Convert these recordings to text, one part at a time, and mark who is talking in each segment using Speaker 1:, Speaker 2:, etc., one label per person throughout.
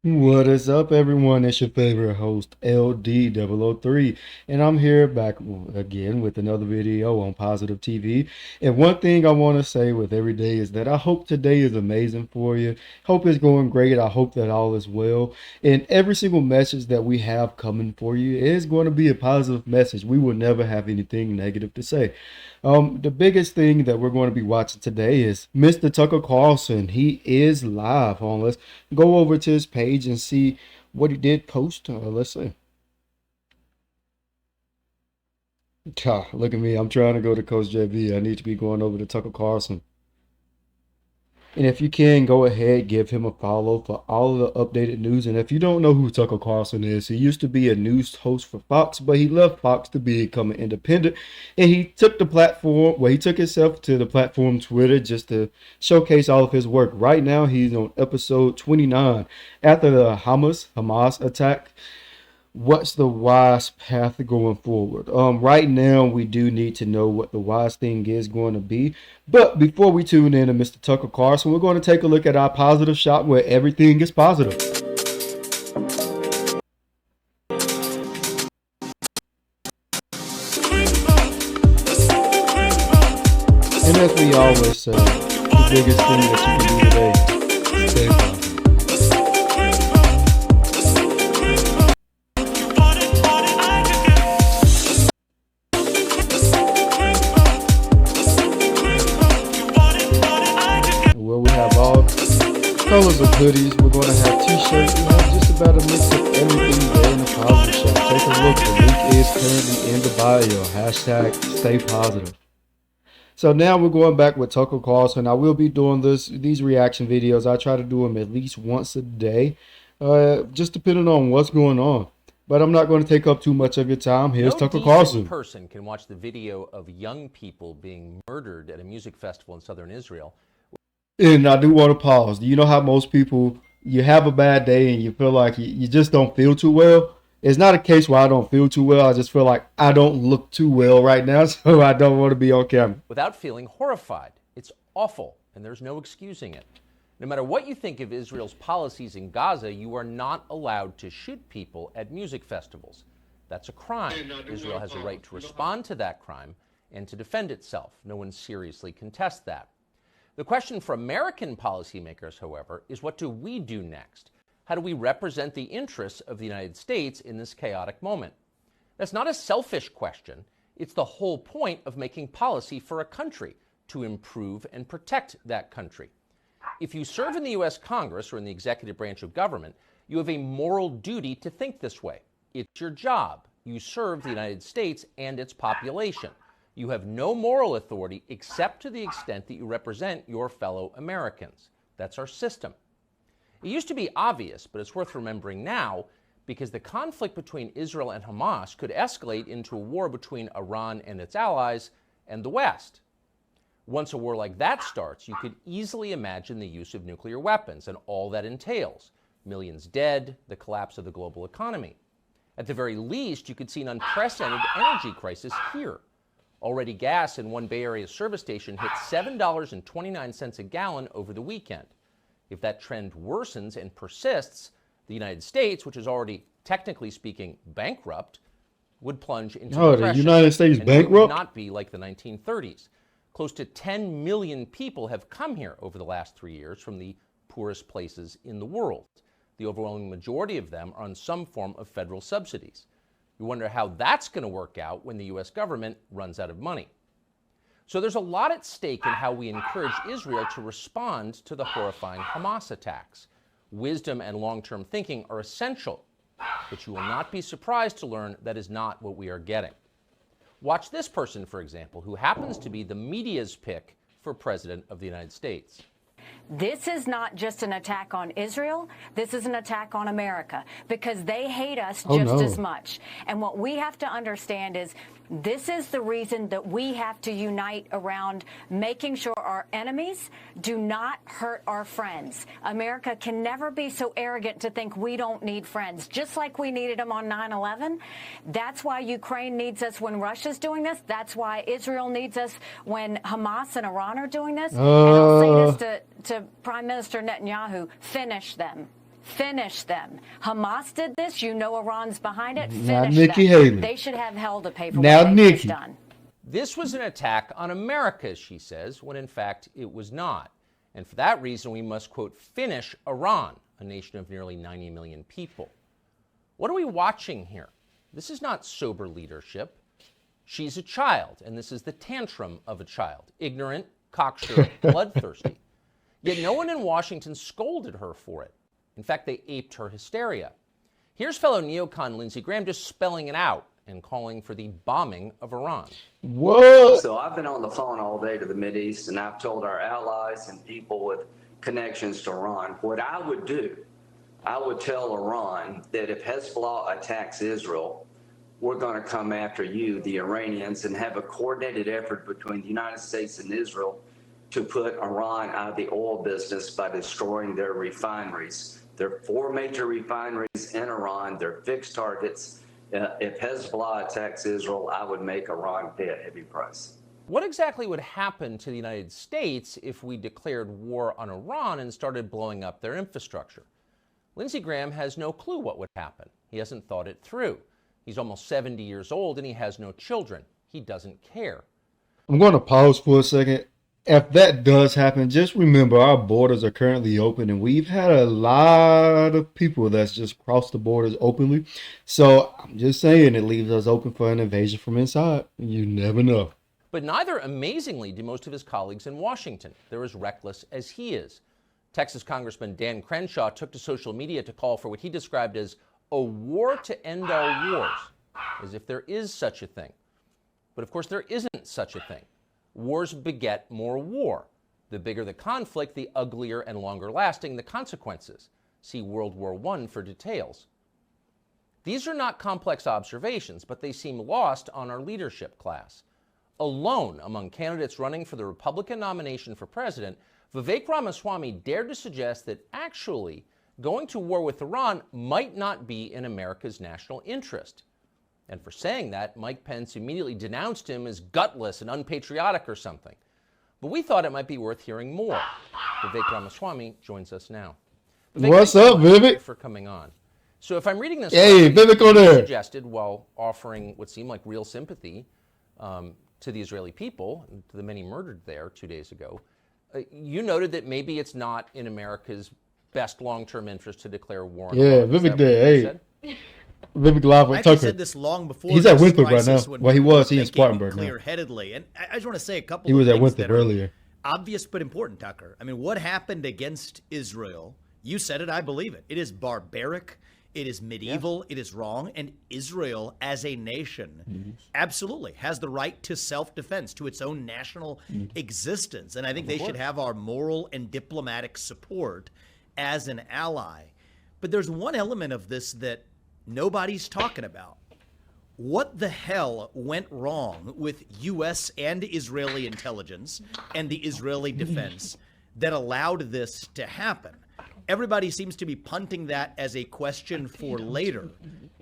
Speaker 1: What is up, everyone? It's your favorite host, LD003, and I'm here back again with another video on Positive TV. And one thing I want to say with every day is that I hope today is amazing for you. Hope it's going great. I hope that all is well. And every single message that we have coming for you is going to be a positive message. We will never have anything negative to say. The biggest thing that we're going to be watching today is Mr. Tucker Carlson. He is live on. Let's go over to his page and see what he did post. Let's see. Look at me. I'm trying to go to Coach JB. I need to be going over to Tucker Carlson. And if you can, go ahead, give him a follow for all of the updated news. And if you don't know who Tucker Carlson is, he used to be a news host for Fox, but he left Fox to become an independent. And he took the platform, well, he took himself to the platform Twitter just to showcase all of his work. Right now, he's on episode 29 after the Hamas attack. What's the wise path going forward? Right now we do need to know what the wise thing is going to be. But before we tune in to Mr. Tucker Carlson, we're going to take a look at our positive shot where everything is positive. And as we always say, the biggest thing that you can do today, stay positive. Where we have all colors of hoodies, we're going to have t-shirts, we have just about a mix of everything there in the positive shop. Take a look, the link is currently in the bio, hashtag stay positive. So now we're going back with Tucker Carlson. I will be doing these reaction videos. I try to do them at least once a day, just depending on what's going on. But I'm not going to take up too much of your time. Here's Tucker Carlson.
Speaker 2: No person can watch the video of young people being murdered at a music festival in southern Israel.
Speaker 1: And I do want to pause. Do you know how most people, you have a bad day and you feel like you just don't feel too well? It's not a case where I don't feel too well. I just feel like I don't look too well right now, so I don't want to be on camera.
Speaker 2: Without feeling horrified. It's awful, and there's no excusing it. No matter what you think of Israel's policies in Gaza, you are not allowed to shoot people at music festivals. That's a crime. Israel has a right to respond to that crime and to defend itself. No one seriously contests that. The question for American policymakers, however, is what do we do next? How do we represent the interests of the United States in this chaotic moment? That's not a selfish question. It's the whole point of making policy for a country, to improve and protect that country. If you serve in the U.S. Congress or in the executive branch of government, you have a moral duty to think this way. It's your job. You serve the United States and its population. You have no moral authority except to the extent that you represent your fellow Americans. That's our system. It used to be obvious, but it's worth remembering now, because the conflict between Israel and Hamas could escalate into a war between Iran and its allies and the West. Once a war like that starts, you could easily imagine the use of nuclear weapons and all that entails. Millions dead, the collapse of the global economy. At the very least, you could see an unprecedented energy crisis here. Already gas in one Bay Area service station hit $7.29 a gallon over the weekend. If that trend worsens and persists, the United States, which is already, technically speaking, bankrupt, would plunge into depression.
Speaker 1: The United States bankrupt?
Speaker 2: It would not be like the 1930s. Close to 10 million people have come here over the last 3 years from the poorest places in the world. The overwhelming majority of them are on some form of federal subsidies. You wonder how that's going to work out when the U.S. government runs out of money. So there's a lot at stake in how we encourage Israel to respond to the horrifying Hamas attacks. Wisdom and long-term thinking are essential, but you will not be surprised to learn that is not what we are getting. Watch this person, for example, who happens to be the media's pick for President of the United States.
Speaker 3: This is not just an attack on Israel. This is an attack on America because they hate us just as much. And what we have to understand is this is the reason that we have to unite around making sure our enemies do not hurt our friends. America can never be so arrogant to think we don't need friends, just like we needed them on 9/11. That's why Ukraine needs us when Russia's doing this. That's why Israel needs us when Hamas and Iran are doing this. And I'll say this to Prime Minister Netanyahu, finish them. Finish them. Hamas did this. You know Iran's behind it.
Speaker 1: Now,
Speaker 3: Finish
Speaker 1: Nikki
Speaker 3: them.
Speaker 1: Haley.
Speaker 3: They should have hell to pay for
Speaker 1: Now,
Speaker 3: what they've
Speaker 1: Nikki.
Speaker 3: just done.
Speaker 2: This was an attack on America, she says, when in fact it was not. And for that reason, we must, quote, finish Iran, a nation of nearly 90 million people. What are we watching here? This is not sober leadership. She's a child, and this is the tantrum of a child, ignorant, cocksure, bloodthirsty. Yet no one in Washington scolded her for it. In fact, they aped her hysteria. Here's fellow neocon Lindsey Graham just spelling it out and calling for the bombing of Iran.
Speaker 1: What?
Speaker 4: So I've been on the phone all day to the Mideast, and I've told our allies and people with connections to Iran, what I would do, I would tell Iran that if Hezbollah attacks Israel, we're going to come after you, the Iranians, and have a coordinated effort between the United States and Israel to put Iran out of the oil business by destroying their refineries. There are 4 major refineries in Iran. They're fixed targets. If Hezbollah attacks Israel, I would make Iran pay a heavy price.
Speaker 2: What exactly would happen to the United States if we declared war on Iran and started blowing up their infrastructure? Lindsey Graham has no clue what would happen. He hasn't thought it through. He's almost 70 years old and he has no children. He doesn't care.
Speaker 1: I'm going to pause for a second. If that does happen, just remember our borders are currently open and we've had a lot of people that's just crossed the borders openly. So I'm just saying it leaves us open for an invasion from inside. You never know.
Speaker 2: But neither, amazingly, do most of his colleagues in Washington. They're as reckless as he is. Texas Congressman Dan Crenshaw took to social media to call for what he described as a war to end all wars, as if there is such a thing. But of course, there isn't such a thing. Wars beget more war. The bigger the conflict, the uglier and longer lasting the consequences. See World War I for details. These are not complex observations, but they seem lost on our leadership class. Alone among candidates running for the Republican nomination for president, Vivek Ramaswamy dared to suggest that actually going to war with Iran might not be in America's national interest. And for saying that, Mike Pence immediately denounced him as gutless and unpatriotic or something. But we thought it might be worth hearing more. Vivek Ramaswamy joins us now. Vivek,
Speaker 1: What's up, Vivek?
Speaker 2: for coming on. So if I'm reading this,
Speaker 1: Hey, Vivek on there.
Speaker 2: suggested while offering what seemed like real sympathy to the Israeli people, to the many murdered there 2 days ago, you noted that maybe it's not in America's best long-term interest to declare war on Iran. Is that
Speaker 1: Vivek there.
Speaker 2: what you
Speaker 1: Hey,
Speaker 2: said?
Speaker 1: Vivek live with
Speaker 5: I actually
Speaker 1: Tucker.
Speaker 5: said this long before.
Speaker 1: He's at
Speaker 5: this
Speaker 1: Winthrop right
Speaker 5: crisis
Speaker 1: now.
Speaker 5: when
Speaker 1: Well, he
Speaker 5: people
Speaker 1: was.
Speaker 5: were
Speaker 1: He in
Speaker 5: thinking
Speaker 1: Spartanburg now.
Speaker 5: clear-headedly, and I just want to say a couple.
Speaker 1: He was
Speaker 5: of
Speaker 1: at
Speaker 5: things
Speaker 1: Winthrop
Speaker 5: that are
Speaker 1: earlier.
Speaker 5: obvious but important, Tucker. I mean, what happened against Israel? You said it. I believe it. It is barbaric. It is medieval. It is wrong. And Israel, as a nation, absolutely has the right to self-defense, to its own national existence. And I think they should have our moral and diplomatic support as an ally. But there's one element of this that nobody's talking about. What the hell went wrong with U.S. and Israeli intelligence and the Israeli defense that allowed this to happen? Everybody seems to be punting that as a question for later.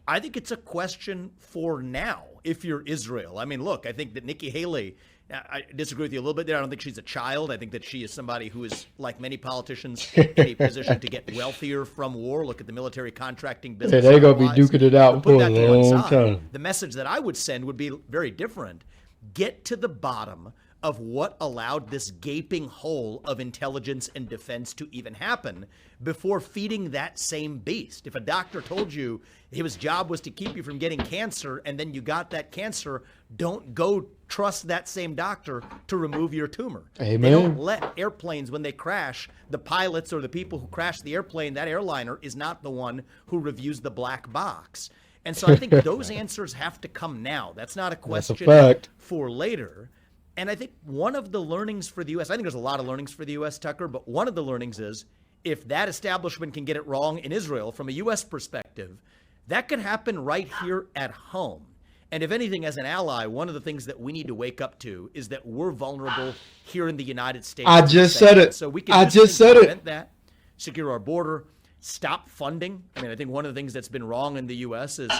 Speaker 5: I think it's a question for now, if you're Israel. I mean, look, I think that Nikki Haley, I disagree with you a little bit there. I don't think she's a child. I think that she is somebody who is, like many politicians, in a position to get wealthier from war. Look at the military contracting business.
Speaker 1: Hey, they're going to be
Speaker 5: otherwise.
Speaker 1: duking it out
Speaker 5: But put
Speaker 1: for a
Speaker 5: that to one
Speaker 1: long
Speaker 5: side.
Speaker 1: time.
Speaker 5: The message that I would send would be very different. Get to the bottom of what allowed this gaping hole of intelligence and defense to even happen before feeding that same beast. If a doctor told you his job was to keep you from getting cancer and then you got that cancer, don't go trust that same doctor to remove your tumor.
Speaker 1: Amen.
Speaker 5: They don't let airplanes, when they crash, the pilots or the people who crash the airplane, that airliner is not the one who reviews the black box. And so I think those answers have to come now. That's not a question
Speaker 1: fact.
Speaker 5: for later. And I think one of the learnings for the U.S., I think there's a lot of learnings for the U.S., Tucker, but one of the learnings is if that establishment can get it wrong in Israel from a U.S. perspective, that could happen right here at home. And if anything, as an ally, one of the things that we need to wake up to is that we're vulnerable here in the United States.
Speaker 1: I just said it.
Speaker 5: So we can
Speaker 1: I just said it.
Speaker 5: prevent that, secure our border, stop funding. I mean, I think one of the things that's been wrong in the U.S. is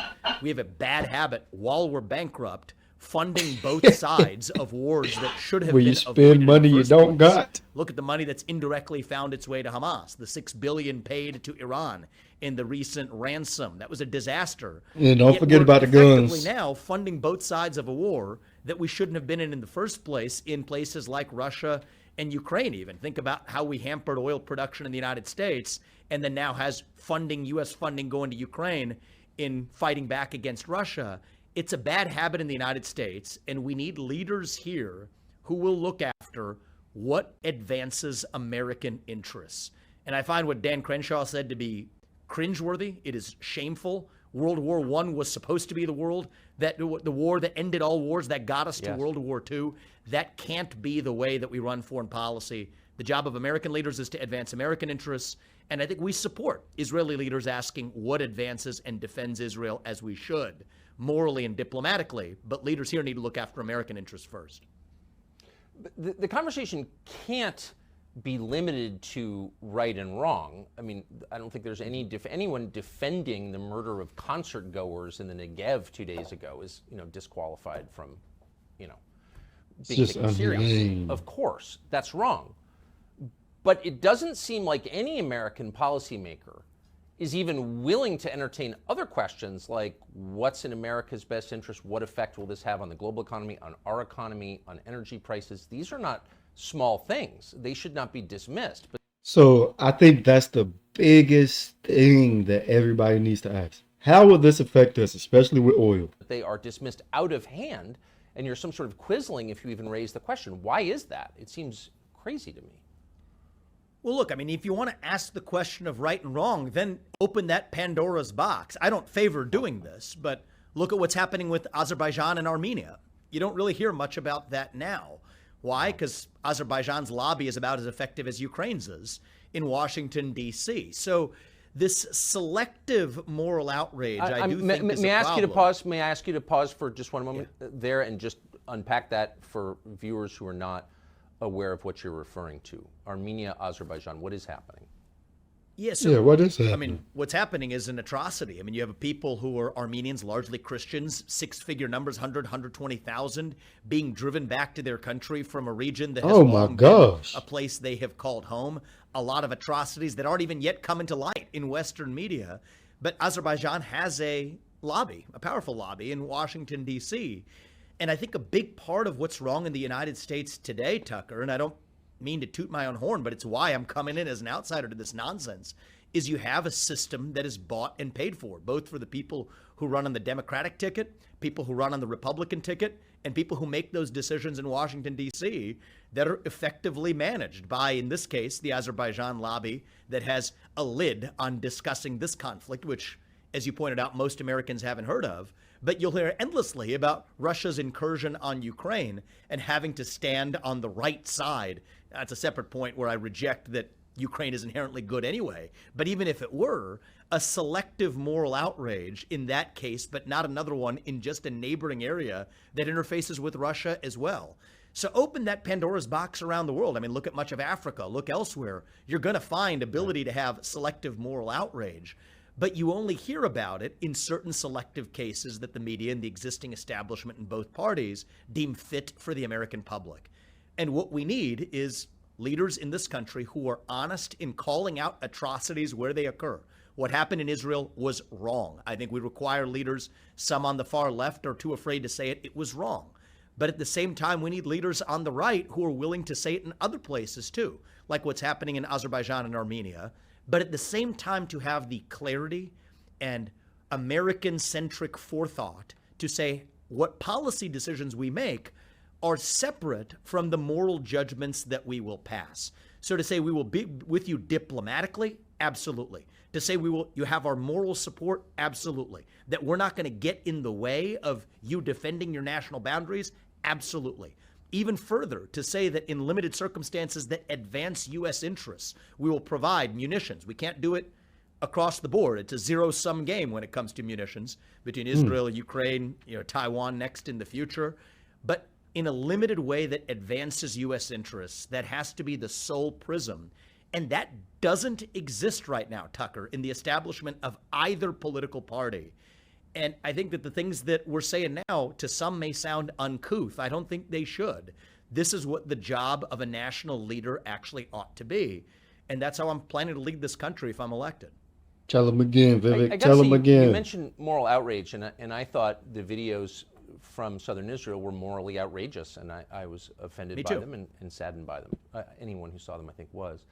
Speaker 5: we have a bad habit while we're bankrupt funding both sides of wars that should have
Speaker 1: Where
Speaker 5: been
Speaker 1: you spend
Speaker 5: avoided
Speaker 1: money
Speaker 5: in the
Speaker 1: you
Speaker 5: first
Speaker 1: don't
Speaker 5: place.
Speaker 1: got.
Speaker 5: Look at the money that's indirectly found its way to Hamas, the $6 billion paid to Iran in the recent ransom. That was a disaster.
Speaker 1: And don't
Speaker 5: Yet
Speaker 1: forget
Speaker 5: we're
Speaker 1: about the
Speaker 5: effectively
Speaker 1: guns.
Speaker 5: now funding both sides of a war that we shouldn't have been in the first place in places like Russia and Ukraine even. Think about how we hampered oil production in the United States and then now has funding, U.S. funding going to Ukraine in fighting back against Russia. It's a bad habit in the United States, and we need leaders here who will look after what advances American interests. And I find what Dan Crenshaw said to be cringeworthy. It is shameful. World War I was supposed to be the war that ended all wars, that got us to World War II. That can't be the way that we run foreign policy. The job of American leaders is to advance American interests. And I think we support Israeli leaders asking what advances and defends Israel as we should, morally and diplomatically. But leaders here need to look after American interests first.
Speaker 2: The conversation can't be limited to right and wrong. I mean, I don't think there's anyone defending the murder of concert goers in the Negev 2 days ago is, disqualified from, being taken serious. Of course, that's wrong. But it doesn't seem like any American policymaker is even willing to entertain other questions like what's in America's best interest, what effect will this have on the global economy, on our economy, on energy prices. These are not small things. They should not be dismissed. But
Speaker 1: So I think that's the biggest thing that everybody needs to ask. How will this affect us, especially with oil?
Speaker 2: they are dismissed out of hand, and you're some sort of quizzling if you even raise the question. Why is that? It seems crazy to me.
Speaker 5: Well, look, I mean, if you want to ask the question of right and wrong, then open that Pandora's box. I don't favor doing this, but look at what's happening with Azerbaijan and Armenia. You don't really hear much about that now. Why? Because Azerbaijan's lobby is about as effective as Ukraine's is in Washington, D.C. So this selective moral outrage, I do think is a problem.
Speaker 2: May I ask you to pause for just one moment there and just unpack that for viewers who are not aware of what you're referring to. Armenia, Azerbaijan, what is happening?
Speaker 1: What is happening?
Speaker 5: I mean, what's happening is an atrocity. I mean, you have people who are Armenians, largely Christians, six-figure numbers, 120,000, being driven back to their country from a region that has long been a place they have called home. A lot of atrocities that aren't even yet coming to light in Western media. But Azerbaijan has a lobby, a powerful lobby in Washington, D.C. And I think a big part of what's wrong in the United States today, Tucker, and I don't mean to toot my own horn, but it's why I'm coming in as an outsider to this nonsense, is you have a system that is bought and paid for, both for the people who run on the Democratic ticket, people who run on the Republican ticket, and people who make those decisions in Washington, D.C. that are effectively managed by, in this case, the Azerbaijan lobby that has a lid on discussing this conflict, which, as you pointed out, most Americans haven't heard of. But you'll hear endlessly about Russia's incursion on Ukraine and having to stand on the right side. That's a separate point where I reject that Ukraine is inherently good anyway. But even if it were, a selective moral outrage in that case, but not another one in just a neighboring area that interfaces with Russia as well. So open that Pandora's box around the world. I mean, look at much of Africa, look elsewhere. You're going to find ability to have selective moral outrage. But you only hear about it in certain selective cases that the media and the existing establishment in both parties deem fit for the American public. And what we need is leaders in this country who are honest in calling out atrocities where they occur. What happened in Israel was wrong. I think we require leaders, some on the far left are too afraid to say it. It was wrong. But at the same time, we need leaders on the right who are willing to say it in other places too, like what's happening in Azerbaijan and Armenia. But at the same time, to have the clarity and American-centric forethought to say what policy decisions we make are separate from the moral judgments that we will pass. So to say we will be with you diplomatically, absolutely. To say you have our moral support, absolutely. That we're not going to get in the way of you defending your national boundaries, absolutely. Even further, to say that in limited circumstances that advance U.S. interests, we will provide munitions. We can't do it across the board. It's a zero-sum game when it comes to munitions between Israel, Ukraine, Taiwan next in the future. But in a limited way that advances U.S. interests, that has to be the sole prism. And that doesn't exist right now, Tucker, in the establishment of either political party. And I think that the things that we're saying now to some may sound uncouth. I don't think they should. This is what the job of a national leader actually ought to be. And that's how I'm planning to lead this country if I'm elected.
Speaker 1: Tell them again, Vivek.
Speaker 2: I
Speaker 1: Tell them again.
Speaker 2: You mentioned moral outrage, and I thought the videos from southern Israel were morally outrageous, and I was offended by them and saddened by them. Anyone who saw them, I think, was.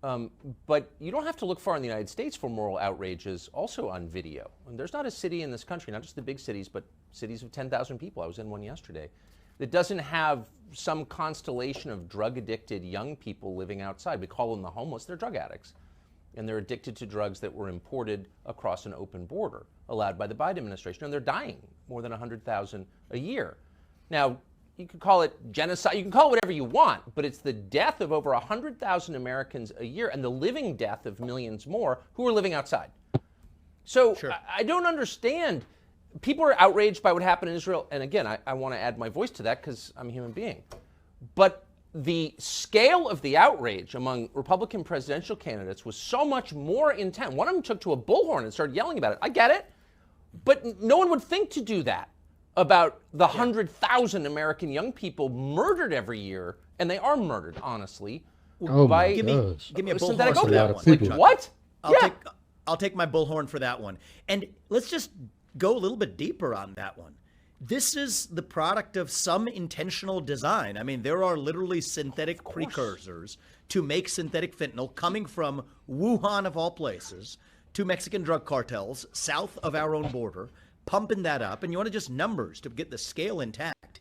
Speaker 2: But you don't have to look far in the United States for moral outrages also on video. And there's not a city in this country, not just the big cities, but cities of 10,000 people. I was in one yesterday, that doesn't have some constellation of drug-addicted young people living outside. We call them the homeless. They're drug addicts. And they're addicted to drugs that were imported across an open border, allowed by the Biden administration. And they're dying, more than 100,000 a year. Now, you could call it genocide, you can call it whatever you want, but it's the death of over 100,000 Americans a year and the living death of millions more who are living outside. So I don't understand. People are outraged by what happened in Israel. And again, I want to add my voice to that because I'm a human being. But the scale of the outrage among Republican presidential candidates was so much more intense. One of them took to a bullhorn and started yelling about it. I get it. But no one would think to do that about the 100,000 American young people murdered every year, and they are murdered, honestly.
Speaker 1: By,
Speaker 5: give me a bullhorn
Speaker 2: for
Speaker 5: that one.
Speaker 2: Like, what?
Speaker 5: I'll take my bullhorn for that one. And let's just go a little bit deeper on that one. This is the product of some intentional design. I mean, there are literally synthetic precursors to make synthetic fentanyl coming from Wuhan, of all places, to Mexican drug cartels south of our own border, pumping that up. And you want to just numbers to get the scale intact.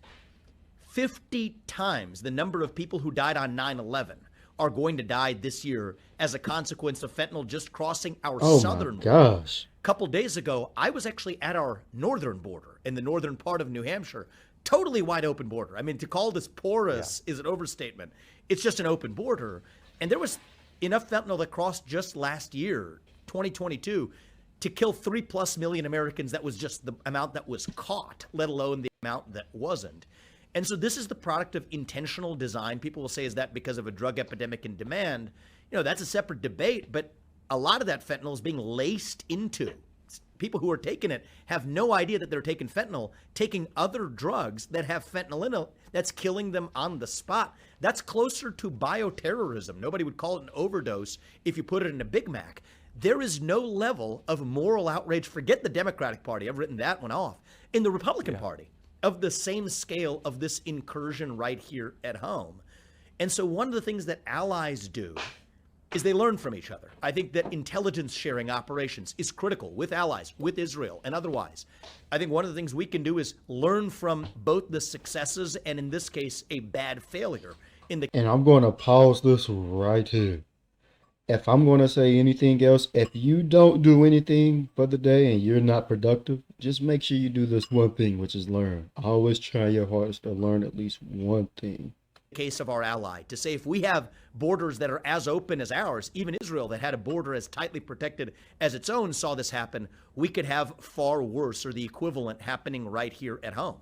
Speaker 5: 50 times the number of people who died on 9/11 are going to die this year as a consequence of fentanyl just crossing our southern border.
Speaker 1: Gosh.
Speaker 5: A couple days ago, I was actually at our northern border in the northern part of New Hampshire. Totally wide open border. I mean, to call this porous is an overstatement. It's just an open border. And there was enough fentanyl that crossed just last year, 2022, to kill 3+ million Americans. That was just the amount that was caught, let alone the amount that wasn't. And so this is the product of intentional design. People will say, is that because of a drug epidemic in demand? You know, that's a separate debate, but a lot of that fentanyl is being laced into. People who are taking it have no idea that they're taking fentanyl, taking other drugs that have fentanyl in it that's killing them on the spot. That's closer to bioterrorism. Nobody would call it an overdose if you put it in a Big Mac. There is no level of moral outrage. Forget the Democratic Party. I've written that one off. In the Republican Party, of the same scale of this incursion right here at home. And so one of the things that allies do is they learn from each other. I think that intelligence sharing operations is critical with allies, with Israel, and otherwise. I think one of the things we can do is learn from both the successes and, in this case, a bad failure. And
Speaker 1: I'm going to pause this right here. If I'm going to say anything else, if you don't do anything for the day and you're not productive, just make sure you do this one thing, which is learn. Always try your hardest to learn at least one thing.
Speaker 5: Case of our ally, to say if we have borders that are as open as ours, even Israel that had a border as tightly protected as its own saw this happen, we could have far worse or the equivalent happening right here at home.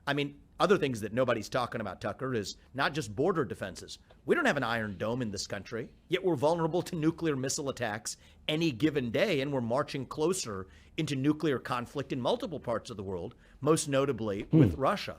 Speaker 5: I mean, other things that nobody's talking about, Tucker, is not just border defenses. We don't have an Iron Dome in this country, yet we're vulnerable to nuclear missile attacks any given day, and we're marching closer into nuclear conflict in multiple parts of the world, most notably with Russia.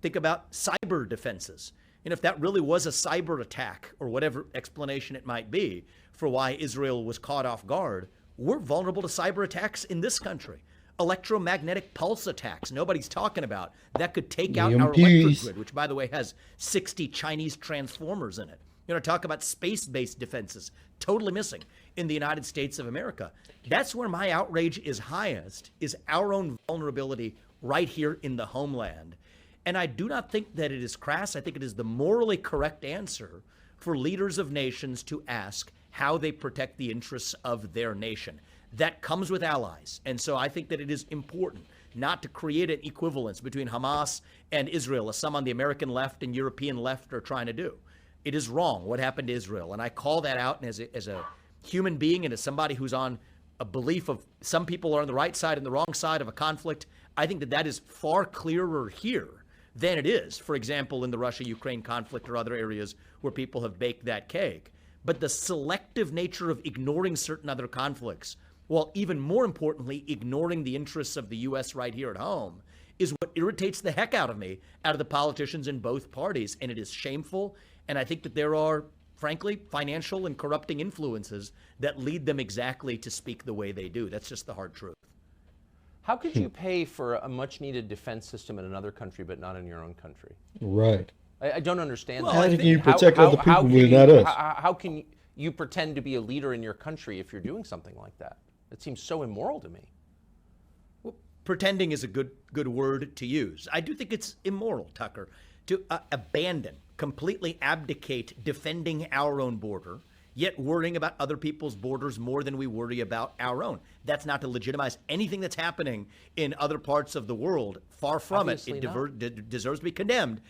Speaker 5: Think about cyber defenses. And if that really was a cyber attack, or whatever explanation it might be for why Israel was caught off guard, we're vulnerable to cyber attacks in this country. Electromagnetic pulse attacks, nobody's talking about, that could take out our electric grid, which, by the way, has 60 Chinese transformers in it. You know, talk about space-based defenses, totally missing in the United States of America. That's where my outrage is highest, is our own vulnerability right here in the homeland. And I do not think that it is crass. I think it is the morally correct answer for leaders of nations to ask how they protect the interests of their nation. That comes with allies. And so I think that it is important not to create an equivalence between Hamas and Israel, as some on the American left and European left are trying to do. It is wrong what happened to Israel. And I call that out as a human being and as somebody who's on a belief of some people are on the right side and the wrong side of a conflict. I think that that is far clearer here than it is, for example, in the Russia-Ukraine conflict or other areas where people have baked that cake. But the selective nature of ignoring certain other conflicts while even more importantly, ignoring the interests of the U.S. right here at home, is what irritates the heck out of me, out of the politicians in both parties. And it is shameful. And I think that there are, frankly, financial and corrupting influences that lead them exactly to speak the way they do. That's just the hard truth.
Speaker 2: How could you pay for a much-needed defense system in another country but not in your own country?
Speaker 1: Right.
Speaker 2: I don't understand
Speaker 5: Well,
Speaker 2: that.
Speaker 1: How can you protect other people when not us?
Speaker 2: How can you pretend to be a leader in your country if you're doing something like that? It seems so immoral to me.
Speaker 5: Well, pretending is a good word to use. I do think it's immoral, Tucker, to abandon, completely abdicate defending our own border, yet worrying about other people's borders more than we worry about our own. That's not to legitimize anything that's happening in other parts of the world. Far from
Speaker 2: Obviously
Speaker 5: it. It deserves to be condemned.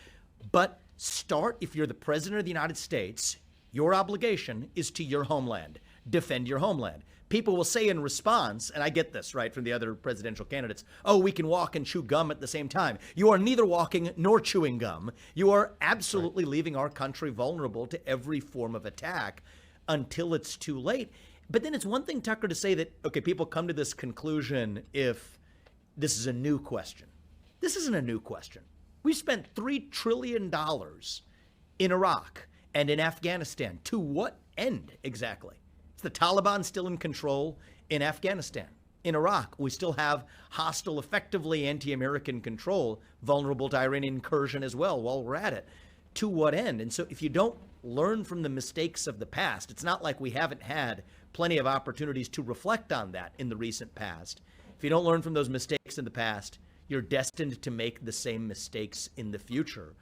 Speaker 5: But start, if you're the president of the United States, your obligation is to your homeland. Defend your homeland. People will say in response, and I get this, right, from the other presidential candidates, oh, we can walk and chew gum at the same time. You are neither walking nor chewing gum. You are absolutely leaving our country vulnerable to every form of attack until it's too late. But then it's one thing, Tucker, to say that, okay, people come to this conclusion if this is a new question. This isn't a new question. We spent $3 trillion in Iraq and in Afghanistan. To what end exactly? Is the Taliban still in control in Afghanistan? In Iraq, we still have hostile, effectively anti-American control, vulnerable to Iranian incursion as well while we're at it. To what end? And so if you don't learn from the mistakes of the past, it's not like we haven't had plenty of opportunities to reflect on that in the recent past. If you don't learn from those mistakes in the past, you're destined to make the same mistakes in the future.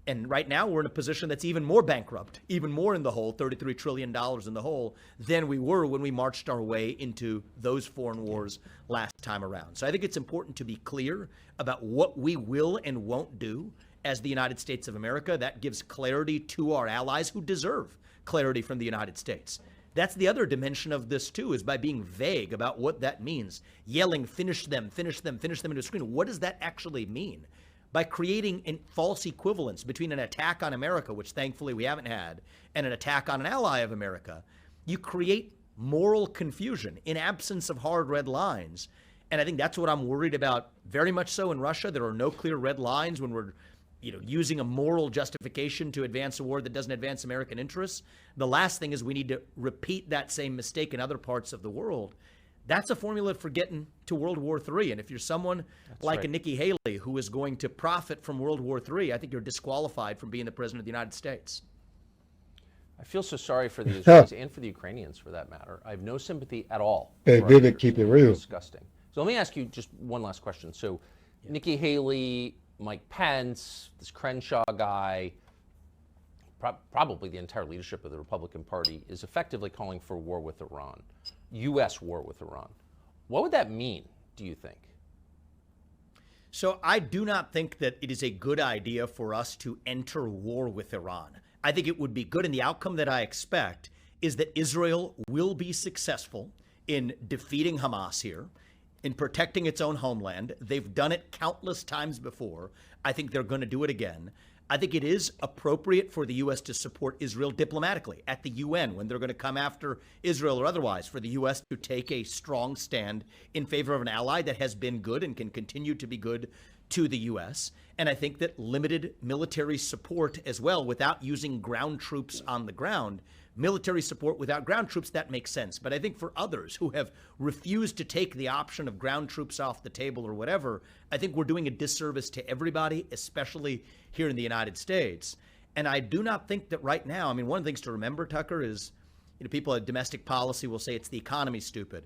Speaker 5: And right now we're in a position that's even more bankrupt, even more in the hole, $33 trillion in the hole, than we were when we marched our way into those foreign wars last time around. So I think it's important to be clear about what we will and won't do as the United States of America. That gives clarity to our allies who deserve clarity from the United States. That's the other dimension of this, too, is by being vague about what that means. Yelling, finish them, finish them, finish them into a screen. What does that actually mean? By creating a false equivalence between an attack on America, which thankfully we haven't had, and an attack on an ally of America, you create moral confusion in absence of hard red lines. And I think that's what I'm worried about very much so in Russia. There are no clear red lines when we're using a moral justification to advance a war that doesn't advance American interests. The last thing is we need to repeat that same mistake in other parts of the world. That's a formula for getting to World War III. And if you're someone a Nikki Haley who is going to profit from World War III, I think you're disqualified from being the president of the United States.
Speaker 2: I feel so sorry for the Israelis and for the Ukrainians, for that matter. I have no sympathy at all.
Speaker 1: Hey, Vivek, keep it real.
Speaker 2: Disgusting. So let me ask you just one last question. So Nikki Haley, Mike Pence, this Crenshaw guy, probably the entire leadership of the Republican Party is effectively calling for war with Iran, U.S. war with Iran. What would that mean, do you think?
Speaker 5: So I do not think that it is a good idea for us to enter war with Iran. I think it would be good, and the outcome that I expect is that Israel will be successful in defeating Hamas here, in protecting its own homeland. They've done it countless times before. I think they're going to do it again. I think it is appropriate for the U.S. to support Israel diplomatically at the UN when they're going to come after Israel or otherwise, for the U.S. to take a strong stand in favor of an ally that has been good and can continue to be good to the U.S. And I think that limited military support as well, without using ground troops on the ground, military support without ground troops, that makes sense. But I think for others who have refused to take the option of ground troops off the table or whatever, I think we're doing a disservice to everybody, especially here in the United States. And I do not think that right now, I mean, one of the things to remember, Tucker, is people at domestic policy will say it's the economy stupid.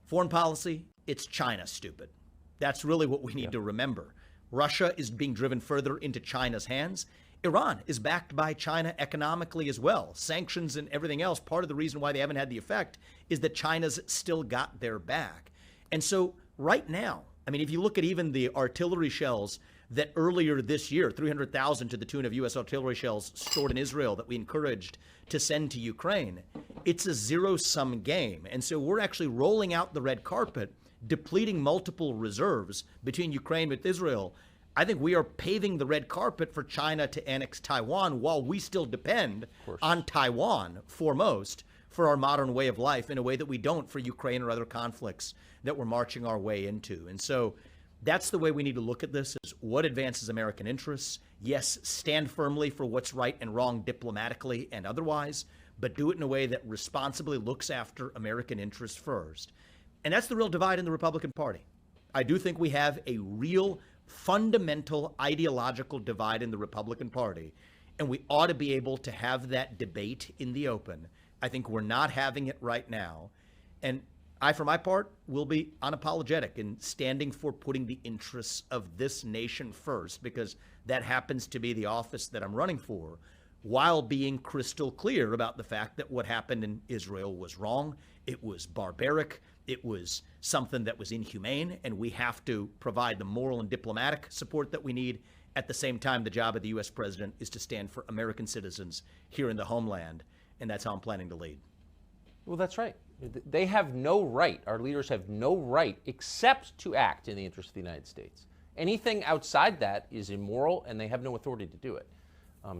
Speaker 5: Foreign policy, it's China stupid. That's really what we need to remember. Russia is being driven further into China's hands. Iran is backed by China economically as well. Sanctions and everything else, part of the reason why they haven't had the effect is that China's still got their back. And so right now, I mean, if you look at even the artillery shells that earlier this year, 300,000 to the tune of U.S. artillery shells stored in Israel that we encouraged to send to Ukraine, it's a zero-sum game. And so we're actually rolling out the red carpet, depleting multiple reserves between Ukraine and Israel. I think we are paving the red carpet for China to annex Taiwan while we still depend on Taiwan foremost for our modern way of life in a way that we don't for Ukraine or other conflicts that we're marching our way into. And so that's the way we need to look at this, is what advances American interests. Yes, stand firmly for what's right and wrong diplomatically and otherwise, but do it in a way that responsibly looks after American interests first. And that's the real divide in the Republican Party. I do think we have a real fundamental ideological divide in the Republican Party, and we ought to be able to have that debate in the open. I think we're not having it right now. And I, for my part, will be unapologetic in standing for putting the interests of this nation first, because that happens to be the office that I'm running for, while being crystal clear about the fact that what happened in Israel was wrong. It was barbaric. It was something that was inhumane, and we have to provide the moral and diplomatic support that we need. At the same time, the job of the U.S. president is to stand for American citizens here in the homeland, and that's how I'm planning to lead.
Speaker 2: Well, that's right. They have no right, our leaders have no right except to act in the interest of the United States. Anything outside that is immoral, and they have no authority to do it.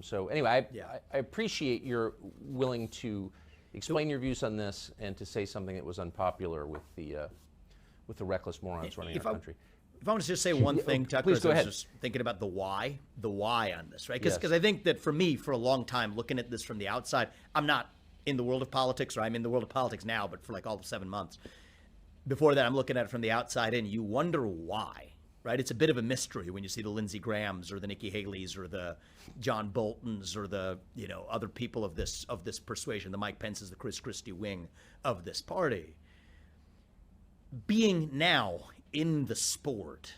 Speaker 2: So anyway, I appreciate your willing to explain your views on this and to say something that was unpopular with the reckless morons running our country.
Speaker 5: If I want to just say one thing, Tucker,
Speaker 2: please go ahead.
Speaker 5: I was just thinking about the why on this, right? Because I think that for me, for a long time, looking at this from the outside, I'm not in the world of politics, or I'm in the world of politics now, but for like all the 7 months. Before that, I'm looking at it from the outside in. You wonder why, right? It's a bit of a mystery when you see the Lindsey Grahams or the Nikki Haley's or the John Boltons or the, other people of this persuasion, the Mike Pence's, the Chris Christie wing of this party. Being now in the sport,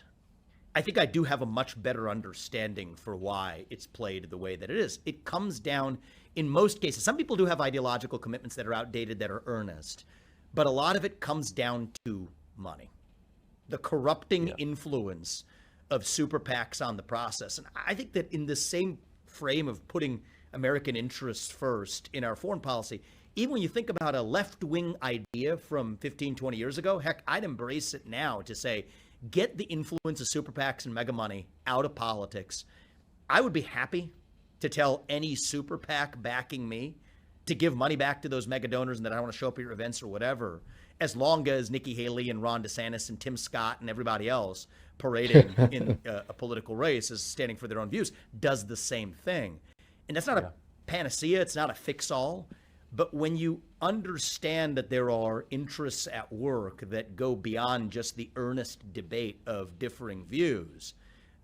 Speaker 5: I think I do have a much better understanding for why it's played the way that it is. It comes down, in most cases, some people do have ideological commitments that are outdated, that are earnest, but a lot of it comes down to money, the corrupting influence of super PACs on the process. And I think that in the same frame of putting American interests first in our foreign policy, even when you think about a left-wing idea from 15, 20 years ago, heck, I'd embrace it now to say, get the influence of super PACs and mega money out of politics. I would be happy to tell any super PAC backing me to give money back to those mega donors and that I want to show up at your events or whatever, as long as Nikki Haley and Ron DeSantis and Tim Scott and everybody else parading in a political race as standing for their own views does the same thing. And that's not a panacea. It's not a fix-all. But when you understand that there are interests at work that go beyond just the earnest debate of differing views,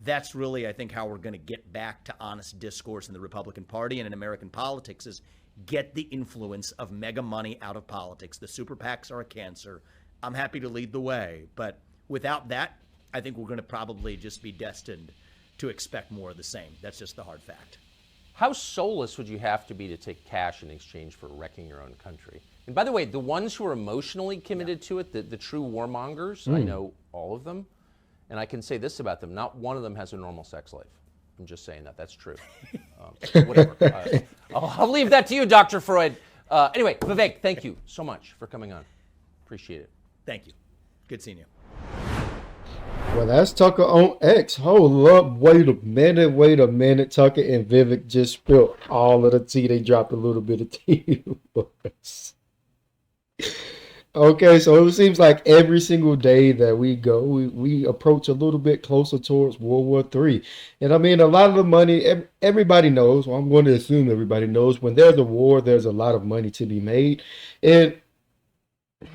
Speaker 5: that's really, I think, how we're going to get back to honest discourse in the Republican Party and in American politics, is get the influence of mega money out of politics. The super PACs are a cancer. I'm happy to lead the way. But without that, I think we're going to probably just be destined to expect more of the same. That's just the hard fact.
Speaker 2: How soulless would you have to be to take cash in exchange for wrecking your own country? And by the way, the ones who are emotionally committed to it, the true warmongers, I know all of them. And I can say this about them: not one of them has a normal sex life. I'm just saying that. That's true. Whatever. I'll leave that to you, Dr. Freud. Anyway, Vivek, thank you so much for coming on. Appreciate it.
Speaker 5: Thank you. Good seeing you.
Speaker 1: Well, that's Tucker on X. Hold up. Wait a minute. Tucker and Vivek just spilled all of the tea. They dropped a little bit of tea for us. Okay, so it seems like every single day that we go, we approach a little bit closer towards World War III. And I mean, a lot of the money, everybody knows, well, I'm going to assume everybody knows, when there's a war, there's a lot of money to be made. And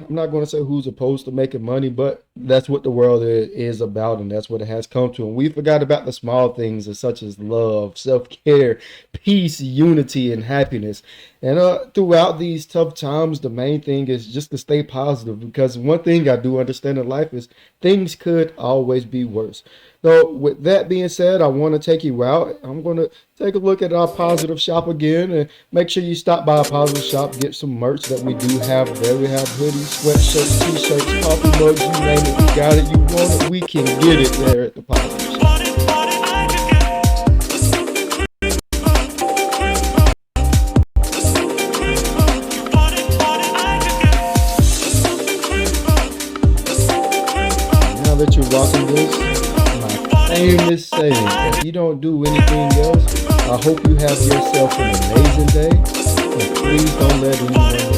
Speaker 1: I'm not going to say who's opposed to making money, but that's what the world is about, and that's what it has come to. And we forgot about the small things, such as love, self-care, peace, unity, and happiness. And throughout these tough times, the main thing is just to stay positive, because one thing I do understand in life is things could always be worse. So with that being said, I want to take you out. I'm going to take a look at our positive shop again, and make sure you stop by our positive shop, get some merch that we do have there. We have hoodies, sweatshirts, t-shirts, coffee mugs, you name it. You got it, you want it, we can get it there at the positive shop. Now that you're watching this, famous saying, if you don't do anything else, I hope you have yourself an amazing day, and please don't let anyone